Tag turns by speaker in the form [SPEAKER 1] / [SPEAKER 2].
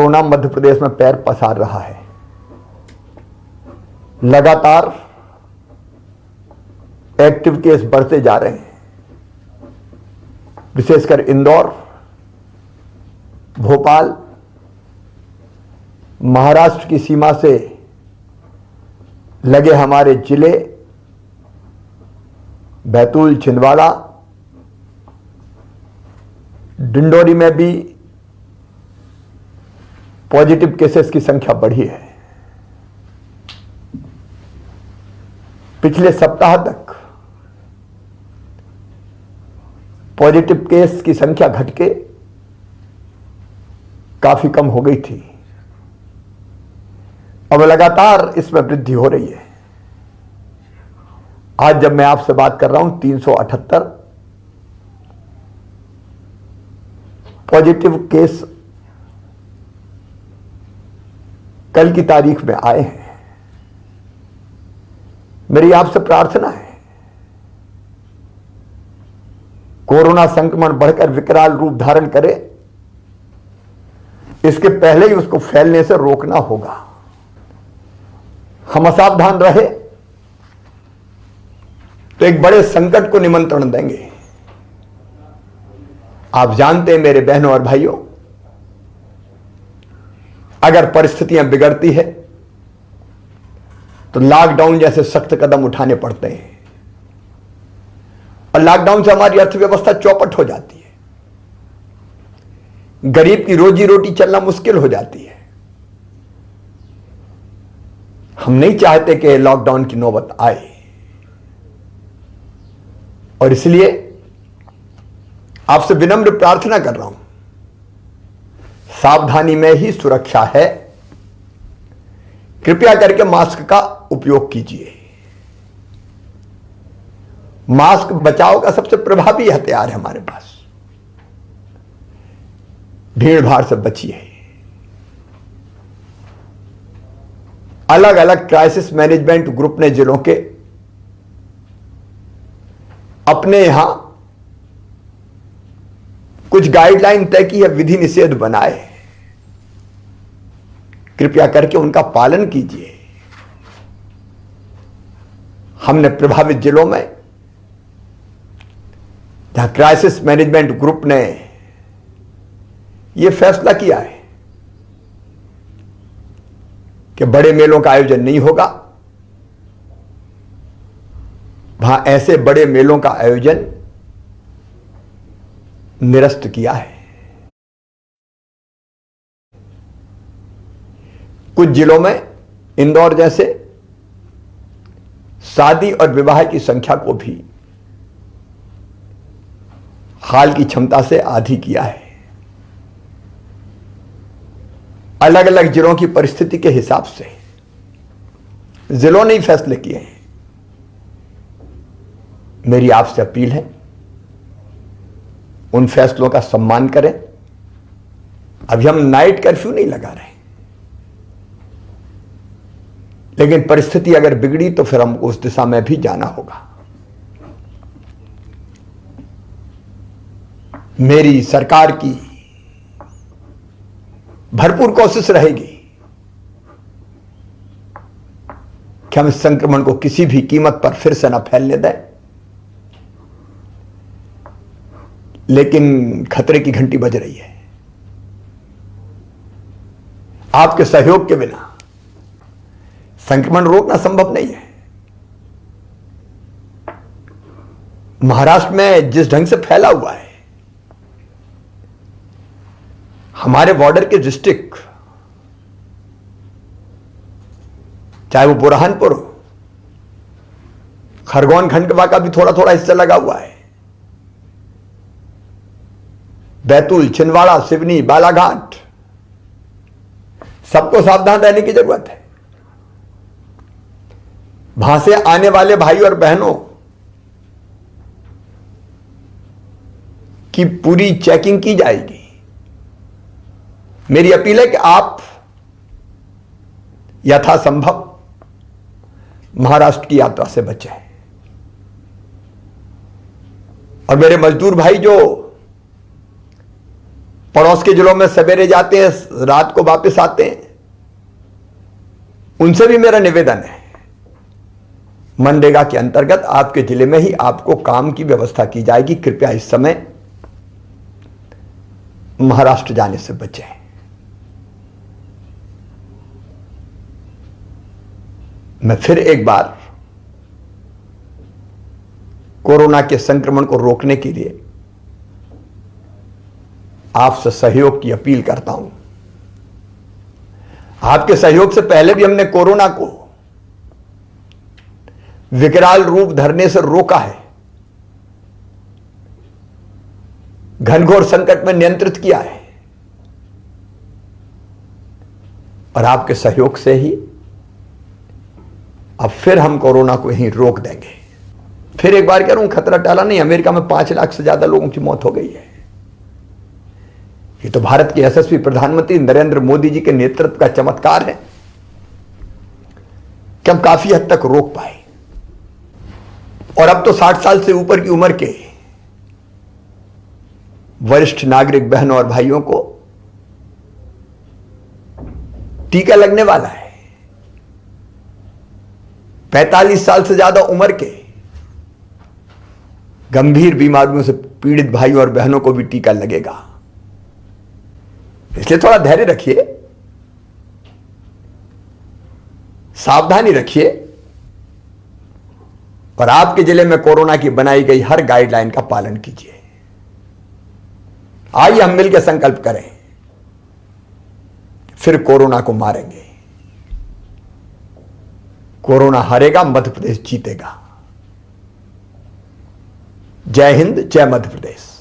[SPEAKER 1] Corona Madhya Pradesh में पैर पसार रहा है। लगातार एक्टिव केस बढ़ते जा रहे हैं, विशेषकर इंदौर, भोपाल, महाराष्ट्र की सीमा से लगे हमारे जिले बैतूल, छिंदवाड़ा, डिंडोरी में भी पॉजिटिव केसेस की संख्या बढ़ी है। पिछले सप्ताह तक पॉजिटिव केस की संख्या घट के काफी कम हो गई थी। अब लगातार इसमें वृद्धि हो रही है। आज जब मैं आपसे बात कर रहा हूं 378 पॉजिटिव केस कल की तारीख में आए हैं। मेरी आपसे प्रार्थना है, कोरोना संक्रमण बढ़कर विकराल रूप धारण करे, इसके पहले ही उसको फैलने से रोकना होगा। हम असावधान रहे तो एक बड़े संकट को निमंत्रण देंगे। आप जानते हैं मेरे बहनों और भाइयों, अगर परिस्थितियां बिगड़ती है तो लॉकडाउन जैसे सख्त कदम उठाने पड़ते हैं और लॉकडाउन से हमारी अर्थव्यवस्था चौपट हो जाती है, गरीब की रोजी रोटी चलना मुश्किल हो जाती है। हम नहीं चाहते कि लॉकडाउन की नौबत आए और इसलिए आपसे विनम्र प्रार्थना कर रहा हूं, सावधानी में ही सुरक्षा है। कृपया करके मास्क का उपयोग कीजिए। मास्क बचाव का सबसे प्रभावी हथियार है हमारे पास। भीड़ भाड़ से बचिए। अलग अलग क्राइसिस मैनेजमेंट ग्रुप ने जिलों के अपने यहां कुछ गाइडलाइन तय की है, विधि निषेध बनाए। कृपया करके उनका पालन कीजिए। हमने प्रभावित जिलों में जहां क्राइसिस मैनेजमेंट ग्रुप ने यह फैसला किया है कि बड़े मेलों का आयोजन नहीं होगा, वहां ऐसे बड़े मेलों का आयोजन निरस्त किया है। कुछ जिलों में इंदौर जैसे शादी और विवाह की संख्या को भी हाल की क्षमता से आधी किया है। अलग अलग जिलों की परिस्थिति के हिसाब से जिलों ने ही फैसले किए हैं। मेरी आपसे अपील है, उन फैसलों का सम्मान करें। अभी हम नाइट कर्फ्यू नहीं लगा रहे, लेकिन परिस्थिति अगर बिगड़ी तो फिर हमको उस दिशा में भी जाना होगा। मेरी सरकार की भरपूर कोशिश रहेगी कि हम इस संक्रमण को किसी भी कीमत पर फिर से न फैलने दें, लेकिन खतरे की घंटी बज रही है। आपके सहयोग के बिना संक्रमण रोकना संभव नहीं है। महाराष्ट्र में जिस ढंग से फैला हुआ है, हमारे बॉर्डर के डिस्ट्रिक्ट, चाहे वो बुरहानपुर हो, खरगोन खंडवा का भी थोड़ा थोड़ा हिस्सा लगा हुआ है, बैतूल, छिंदवाड़ा, सिवनी, बालाघाट, सबको सावधान रहने की जरूरत है। वहां से आने वाले भाई और बहनों की पूरी चेकिंग की जाएगी। मेरी अपील है कि आप यथासंभव महाराष्ट्र की यात्रा से बचें। और मेरे मजदूर भाई जो पड़ोस के जिलों में सवेरे जाते हैं, रात को वापस आते हैं, उनसे भी मेरा निवेदन है, मनरेगा के अंतर्गत आपके जिले में ही आपको काम की व्यवस्था की जाएगी। कृपया इस समय महाराष्ट्र जाने से बचें। मैं फिर एक बार कोरोना के संक्रमण को रोकने के लिए आपसे सहयोग की अपील करता हूं। आपके सहयोग से पहले भी हमने कोरोना को विकराल रूप धरने से रोका है, घनघोर संकट में नियंत्रित किया है, और आपके सहयोग से ही अब फिर हम कोरोना को यहीं रोक देंगे। फिर एक बार कह रहा हूं, खतरा टाला नहीं। अमेरिका में 5 लाख से ज्यादा लोगों की मौत हो गई है। ये तो भारत के यशस्वी प्रधानमंत्री नरेंद्र मोदी जी के नेतृत्व का चमत्कार है कि हम काफी हद तक रोक पाए। और अब तो 60 साल से ऊपर की उम्र के वरिष्ठ नागरिक बहनों और भाइयों को टीका लगने वाला है। 45 साल से ज्यादा उम्र के गंभीर बीमारियों से पीड़ित भाइयों और बहनों को भी टीका लगेगा। इसलिए थोड़ा धैर्य रखिए, सावधानी रखिए, और आपके जिले में कोरोना की बनाई गई हर गाइडलाइन का पालन कीजिए। आइए हम मिलकर संकल्प करें, फिर कोरोना को मारेंगे। कोरोना हारेगा, मध्य प्रदेश जीतेगा। जय हिंद, जय मध्य प्रदेश।